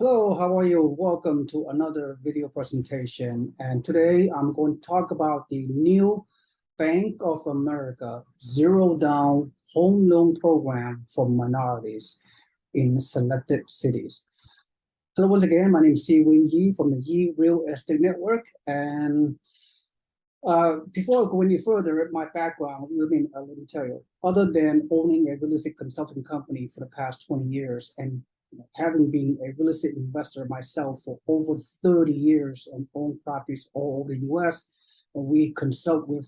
Hello, how are you? Welcome to another video presentation. And today I'm going to talk about the new Bank of America Zero Down Home Loan Program for minorities in selected cities. Hello, once again, my name is Seewing Yee from the Yee Real Estate Network. And before I go any further, my background, let me tell you, other than owning a real estate consulting company for the past 20 years and having been a real estate investor myself for over 30 years and own properties all over the US, and we consult with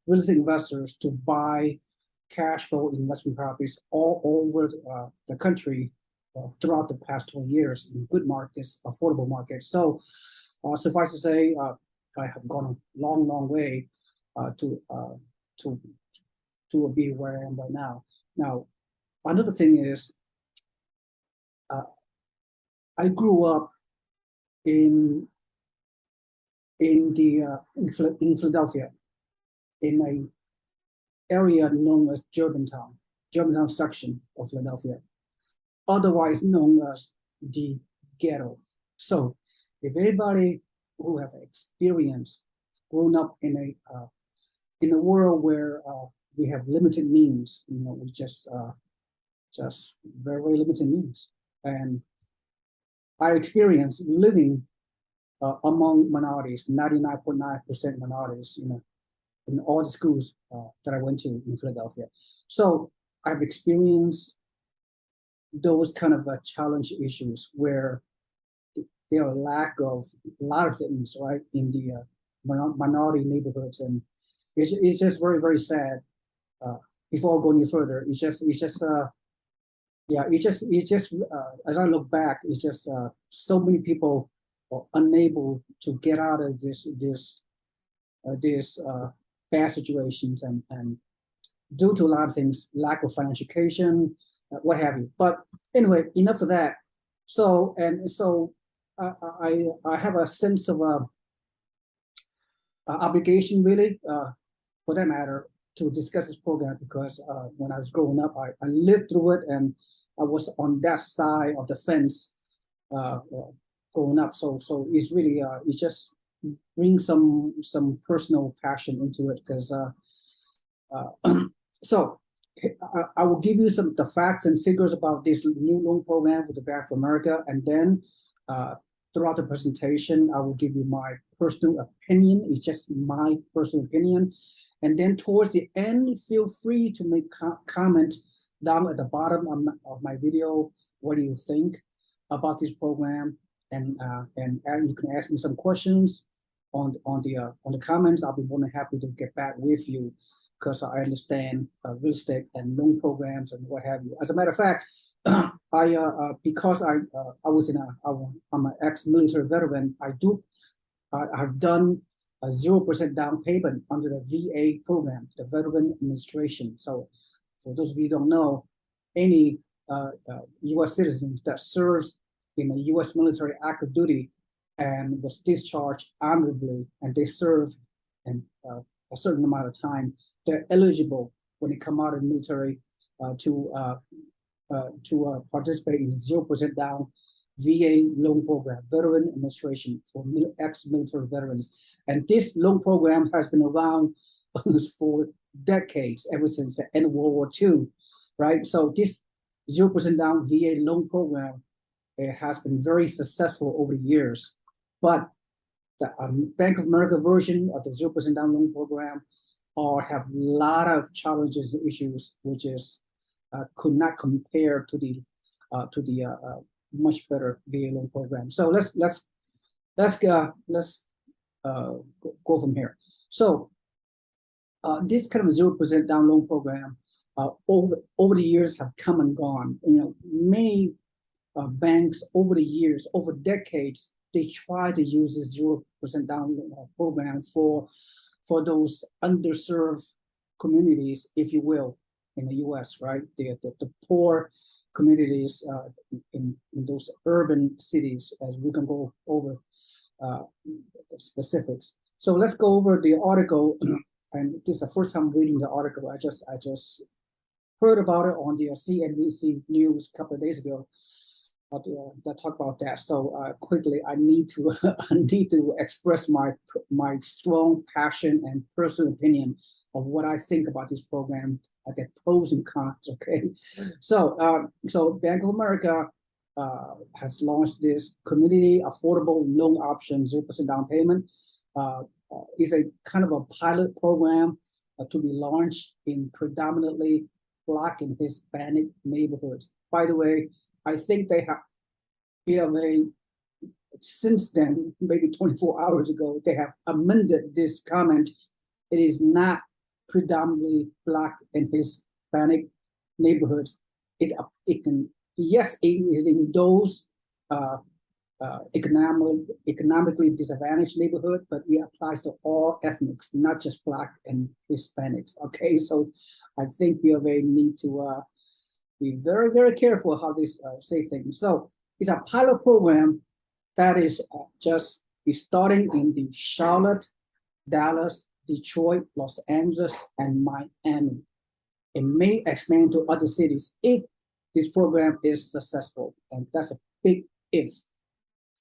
real estate investors to buy cash flow investment properties all over the country throughout the past 20 years in good markets, affordable markets. So suffice to say, I have gone a long, long way to be where I am right now. Now, another thing is, I grew up in Philadelphia, in an area known as Germantown section of Philadelphia, otherwise known as the ghetto. So, if anybody who have experience grown up in a world where we have limited means, we just very, very limited means, and I experienced living among minorities, 99.9% minorities, in all the schools that I went to in Philadelphia. So I've experienced those kind of challenge issues where there are lack of a lot of things, right, in the minority neighborhoods, and it's just very, very sad. Before I go any further, it's just as I look back, it's just so many people are unable to get out of this bad situations, and due to a lot of things, lack of financial education, what have you. But anyway, enough of that. So I have a sense of obligation, really, for that matter, to discuss this program because when I was growing up, I lived through it, and I was on that side of the fence growing up. So it's really it just brings some personal passion into it because so I will give you the facts and figures about this new loan program with the Bank of America, and then throughout the presentation, I will give you my personal opinion. It's just my personal opinion. And then towards the end, feel free to make comment down at the bottom of my video. What do you think about this program? And you can ask me some questions on the comments. I'll be more than happy to get back with you because I understand real estate and loan programs and what have you. As a matter of fact, because I'm an ex-military veteran, I've done a 0% down payment under the VA program, the Veteran Administration. So, for those of you who don't know, any U.S. citizens that serves in the U.S. military active duty and was discharged honorably, and they serve in a certain amount of time, they're eligible when they come out of the military to participate in 0% down VA loan program, Veteran Administration for ex-military veterans. And this loan program has been around for decades, ever since the end of World War II, right? So this 0% down VA loan program has been very successful over the years. But the Bank of America version of the 0% down loan program have a lot of challenges and issues, which is could not compare to the much better VA loan program. So let's go from here. So this kind of 0% down loan program over the years have come and gone. Many banks over the years, over decades, they try to use this 0% down program for those underserved communities, if you will, in the U.S., right? The poor communities in those urban cities, as we can go over the specifics. So let's go over the article, and this is the first time reading the article. I just heard about it on the CNBC News a couple of days ago. let's talk about that. So quickly, I need to I need to express my strong passion and personal opinion of what I think about this program, the pros and cons. Okay, so Bank of America has launched this community affordable loan option, 0% down payment. Is a kind of a pilot program to be launched in predominantly Black and Hispanic neighborhoods. By the way, I think they have since then, maybe 24 hours ago, they have amended this comment. It is not predominantly Black and Hispanic neighborhoods. It can, yes, it is in those economically disadvantaged neighborhood, but it applies to all ethnics, not just Black and Hispanics. Okay, so I think we need to be very, very careful how they say things. So it's a pilot program that is just starting in the Charlotte, Dallas, Detroit, Los Angeles, and Miami. It may expand to other cities if this program is successful, and that's a big if.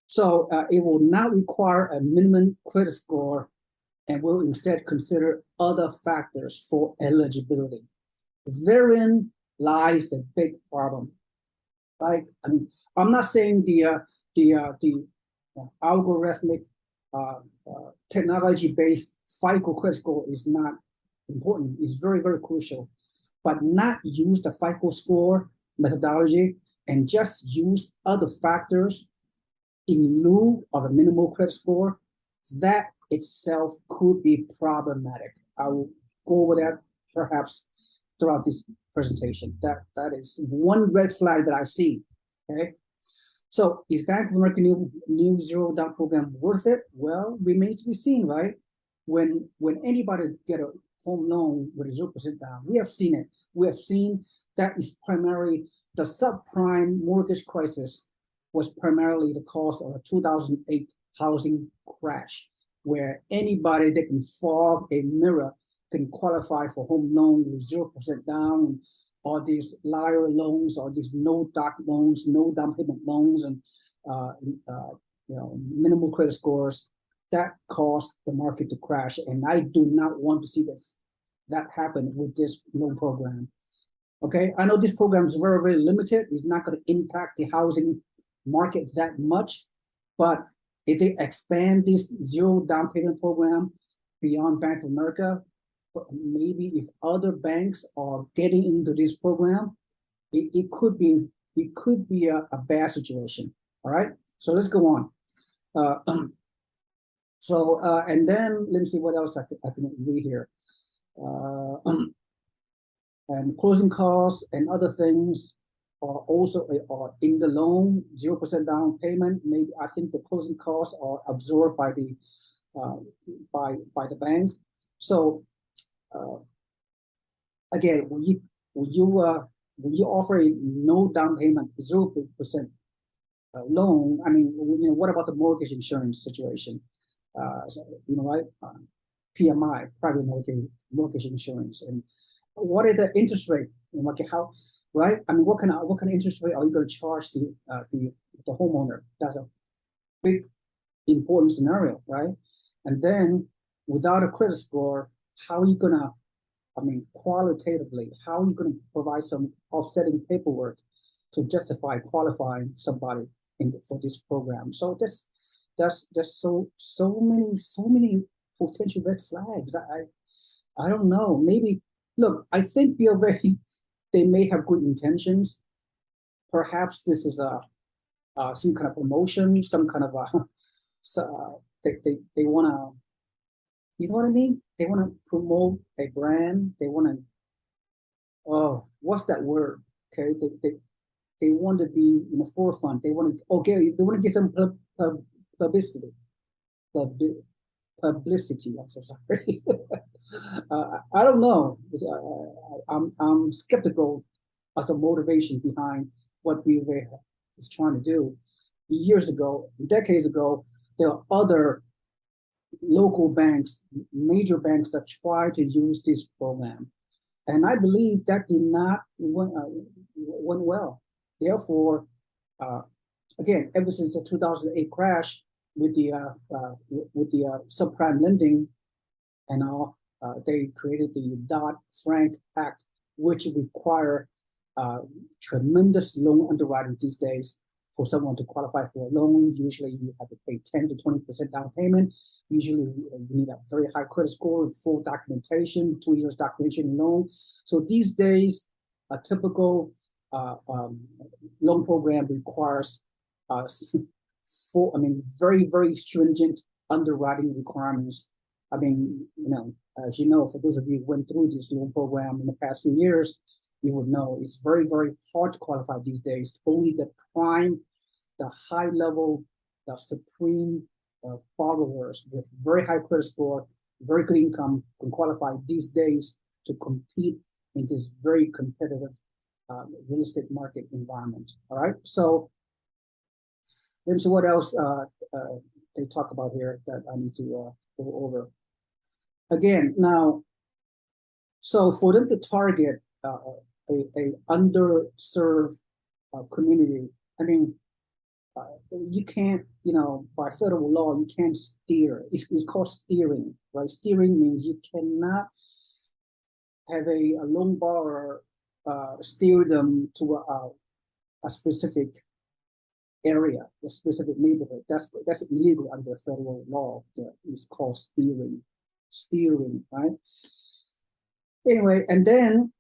So it will not require a minimum credit score and will instead consider other factors for eligibility. Therein lies a big problem. Like, I mean, I'm not saying the algorithmic technology-based FICO credit score is not important. It's very, very crucial, but not use the FICO score methodology and just use other factors in lieu of a minimal credit score. That itself could be problematic. I will go over that perhaps throughout this presentation. That is one red flag that I see. Okay, so is Bank of America new zero down program worth it? Well, remains to be seen, right? When anybody get a home loan with a 0% down, we have seen it. We have seen that is primarily the subprime mortgage crisis was primarily the cause of a 2008 housing crash, where anybody that can fog a mirror can qualify for home loan with 0% down, and all these liar loans, or these no doc loans, no down payment loans, and minimal credit scores. That caused the market to crash, and I do not want to see that happen with this loan program. Okay, I know this program is very, very limited. It's not going to impact the housing market that much, but if they expand this zero down payment program beyond Bank of America, maybe if other banks are getting into this program, it could be a bad situation. All right, so let's go on. And then let me see what else I can read here. And closing costs and other things are also in the loan, 0% down payment. Maybe I think the closing costs are absorbed by the bank. So again, when you offer a no down payment, 0% loan, I mean, what about the mortgage insurance situation? Right? PMI, private mortgage insurance, and what is the interest rate? How, right? I mean, what kind of interest rate are you going to charge the homeowner? That's a big important scenario, right? And then without a credit score, how are you gonna, I mean, qualitatively, how are you going to provide some offsetting paperwork to justify qualifying somebody for this program? So that's so many potential red flags. I don't know. Maybe look, I think they may have good intentions. Perhaps this is some kind of promotion, some kind of they want to, you know what I mean? They want to promote a brand. They want to, what's that word? Okay, they want to be in the forefront. They want to get some publicity. Publicity. I'm so sorry. I don't know. I'm skeptical as a motivation behind what BofA is trying to do. Years ago, decades ago, there are other local banks, major banks that try to use this program, and I believe that did not went well. Therefore, again, ever since the 2008 crash with the subprime lending and all, they created the Dodd-Frank Act, which require tremendous loan underwriting these days for someone to qualify for a loan. Usually you have to pay 10 to 20% down payment. Usually you need a very high credit score with full documentation, 2 years documentation loan. So these days, a typical loan program requires very, very stringent underwriting requirements. I mean, as you know, for those of you who went through this loan program in the past few years, you would know it's very, very hard to qualify these days. Only the prime, the high level, the supreme borrowers with very high credit score, very good income can qualify these days to compete in this very competitive real estate market environment. All right. So what else they talk about here that I need to go over? Again, now, so for them to target a underserved community, I mean, you can't, by federal law, you can't steer. It's called steering, right? Steering means you cannot have a loan borrower steer them to a specific area, a specific neighborhood. That's illegal under federal law. It's called steering, right? Anyway, and then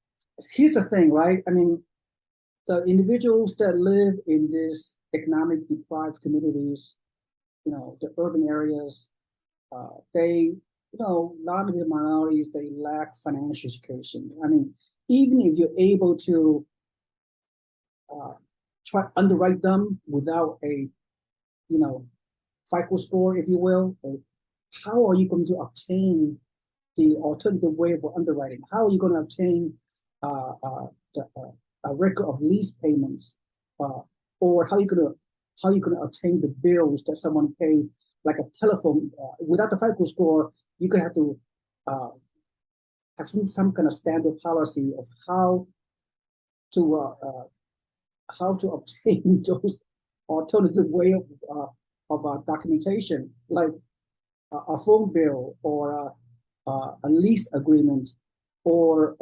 here's the thing, right? I mean, the individuals that live in these economic deprived communities, the urban areas, they, a lot of the minorities, they lack financial education. I mean, even if you're able to try underwrite them without a, FICO score, if you will, how are you going to obtain the alternative way of underwriting? How are you going to obtain a record of lease payments, or how are you going to obtain the bills that someone paid, like a telephone? Without the FICO score, you could have to have some kind of standard policy of how to obtain those alternative way of documentation, like a phone bill or a lease agreement or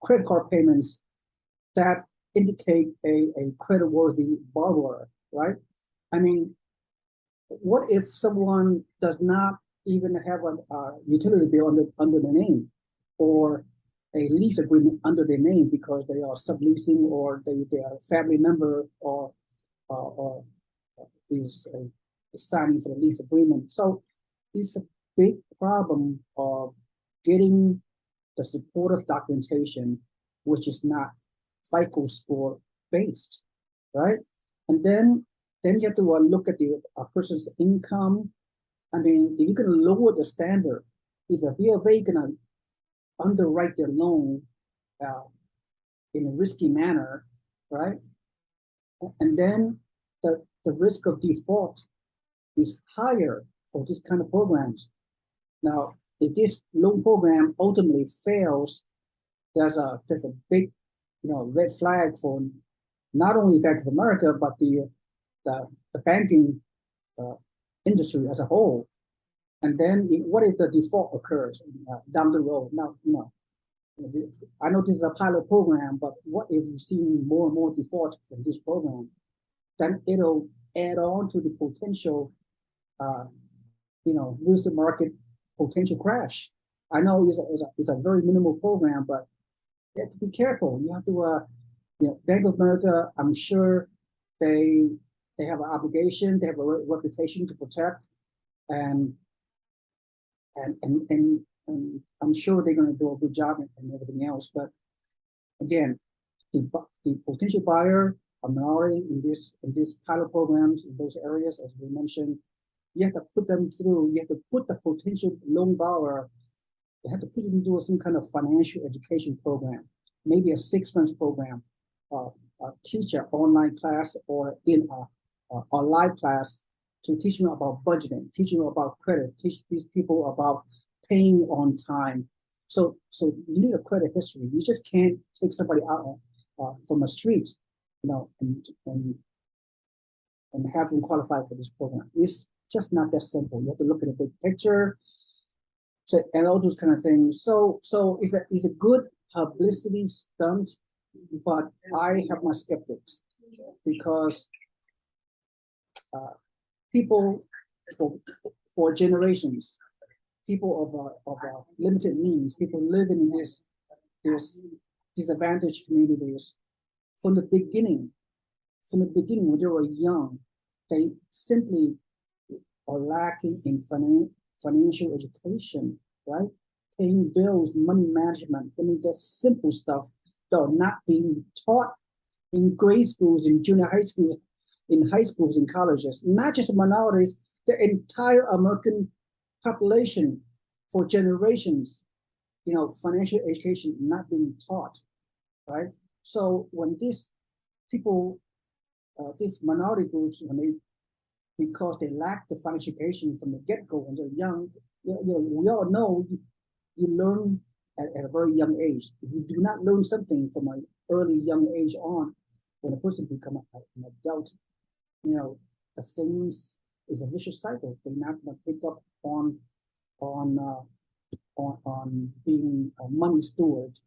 credit card payments that indicate a creditworthy borrower, right? I mean, what if someone does not even have a utility bill under their name, or a lease agreement under their name because they are subleasing, or they are a family member, or is signing for the lease agreement? So it's a big problem of getting the supportive documentation, which is not FICO score based, right? And then you have to look at the person's income. I mean, if you can lower the standard, if a BFA can underwrite their loan in a risky manner, right? And then the risk of default is higher for this kind of programs. Now, if this loan program ultimately fails, there's a big, red flag for not only Bank of America but the banking industry as a whole. And then, what if the default occurs down the road? Now, I know this is a pilot program, but what if you see more and more default in this program? Then it'll add on to the potential, real estate market potential crash. I know it's a very minimal program, but you have to be careful. You have to, Bank of America, I'm sure they have an obligation, they have a reputation to protect, and I'm sure they're going to do a good job and everything else. But again, the potential buyer, a minority in these pilot programs in those areas, as we mentioned, you have to put them through. You have to put the potential loan borrower. You have to put them through some kind of financial education program, maybe a 6-month program, teach an online class or in a live class to teach them about budgeting, teach them about credit, teach these people about paying on time. So you need a credit history. You just can't take somebody out from the street, and and have them qualify for this program. It's just not that simple. You have to look at the big picture, so, and all those kind of things. So it's a good publicity stunt, but I have my skeptics because people for generations, people of limited means, people living in this disadvantaged communities from the beginning when they were young, they simply are lacking in financial education, right? Paying bills, money management. I mean, that simple stuff that are not being taught in grade schools, in junior high school, in high schools, in colleges. Not just minorities, the entire American population for generations, financial education not being taught, right? So when these people, these minority groups, because they lack the financial education from the get-go when they're young, we all know you learn at a very young age. If you do not learn something from an early young age on, when a person becomes an adult, the things is a vicious cycle. They're not going to pick up on being a money steward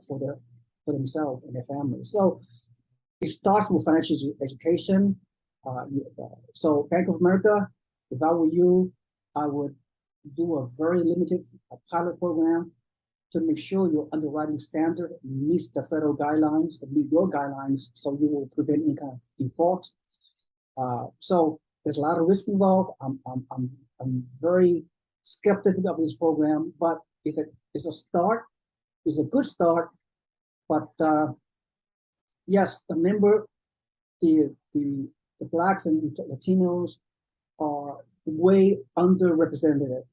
for themselves and their family. So it starts with financial education. So Bank of America, if I were you, I would do a very limited pilot program to make sure your underwriting standard meets the federal guidelines, to meet your guidelines, so you will prevent any kind of default. So there's a lot of risk involved. I'm very skeptical of this program, but it's a start. It's a good start. But yes, remember the Blacks and Latinos are way underrepresented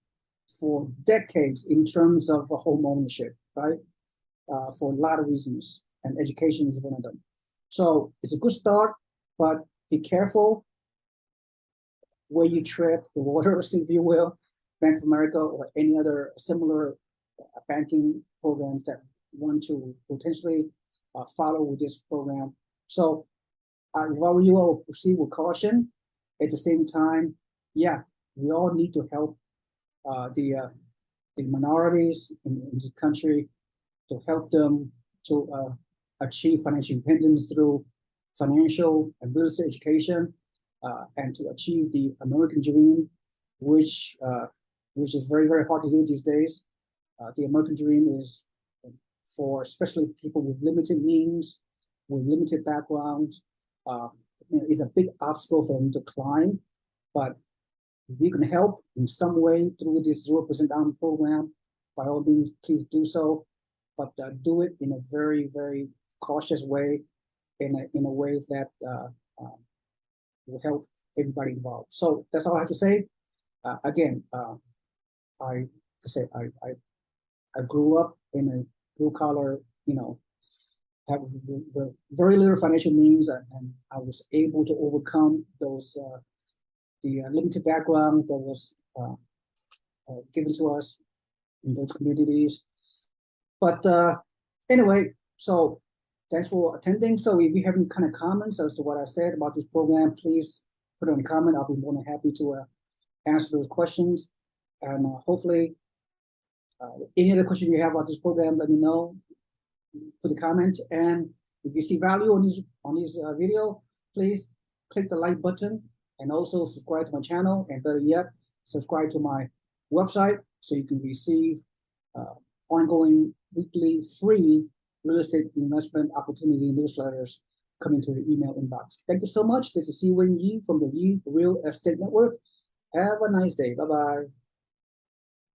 for decades in terms of home ownership, right? For a lot of reasons, and education is one of them. So it's a good start, but be careful where you tread the waters, if you will. Bank of America or any other similar banking programs that want to potentially follow with this program. So if I were you, I will proceed with caution. At the same time, yeah, we all need to help the minorities in this country, to help them to achieve financial independence through financial and real estate education, and to achieve the American dream, which is very, very hard to do these days. The American dream is for especially people with limited means, with limited background, is a big obstacle for them to climb. But if we can help in some way through this 0% down program, by all means, please do so. But do it in a very, very cautious way, in a way that will help everybody involved. So that's all I have to say. Again, I grew up in a blue collar, have the very little financial means, and I was able to overcome those the limited background that was given to us in those communities. But anyway, so thanks for attending. So if you have any kind of comments as to what I said about this program, please put in a comment. I'll be more than happy to answer those questions. And hopefully, any other question you have about this program, let me know. Put a comment. And if you see value on this video, please click the like button and also subscribe to my channel. And better yet, subscribe to my website so you can receive ongoing weekly free real estate investment opportunity newsletters coming to your email inbox. Thank you so much. This is Seewing Yee from the Yee Real Estate Network. Have a nice day. Bye-bye.